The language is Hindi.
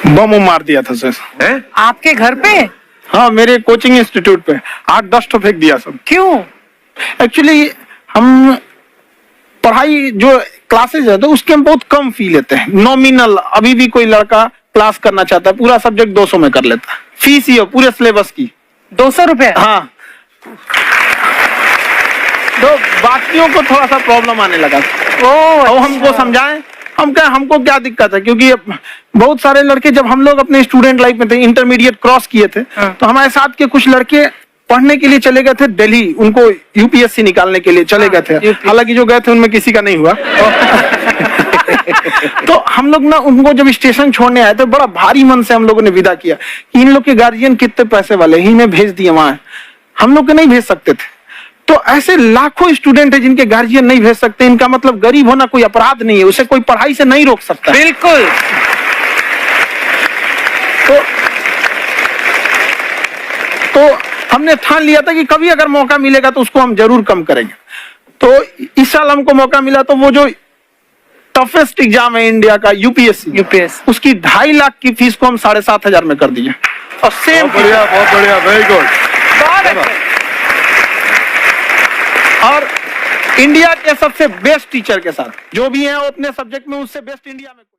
बम मार दिया था सर। हैं? आपके घर पे? हाँ, मेरे कोचिंग इंस्टीट्यूट पे 8-10 तो फेंक दिया सब। क्यों? एक्चुअली हम पढ़ाई जो क्लासेज है तो उसके हम बहुत कम फी लेते हैं, नॉमिनल। अभी भी कोई लड़का क्लास करना चाहता है, पूरा सब्जेक्ट 200 में कर लेता है, फीस ही है पूरे सिलेबस की 200 रुपए? हाँ, तो बाकियों को थोड़ा सा प्रॉब्लम आने लगा और हमको समझाएं, हम क्या, हमको क्या दिक्कत है, क्योंकि बहुत सारे लड़के जब हम लोग अपने स्टूडेंट लाइफ में थे, इंटरमीडिएट क्रॉस किए थे, तो हमारे साथ के कुछ लड़के पढ़ने के लिए चले गए थे दिल्ली, उनको यूपीएससी निकालने के लिए चले गए थे। हालांकि जो गए थे उनमें किसी का नहीं हुआ। तो हम लोग ना उनको जब स्टेशन छोड़ने आए तो बड़ा भारी मन से हम लोगों ने विदा किया कि इन लोग के गार्जियन कितने पैसे वाले, ही ने भेज दिए वहां, हम लोग के नहीं भेज सकते थे। तो ऐसे लाखों स्टूडेंट है जिनके गार्जियन नहीं भेज सकते। इनका मतलब गरीब होना कोई अपराध नहीं है, उसे कोई पढ़ाई से नहीं रोक सकता। बिल्कुल। तो हमने ठान लिया था कि कभी अगर मौका मिलेगा तो उसको हम जरूर कम करेंगे। तो इस साल हमको मौका मिला, तो वो जो टफेस्ट एग्जाम है इंडिया का, यूपीएससी, उसकी 2.5 लाख की फीस को हम 7,500 में कर दिए। और सेम, बहुत बढ़िया, वेरी गुड। और इंडिया के सबसे बेस्ट टीचर के साथ, जो भी है वो अपने सब्जेक्ट में उससे बेस्ट इंडिया में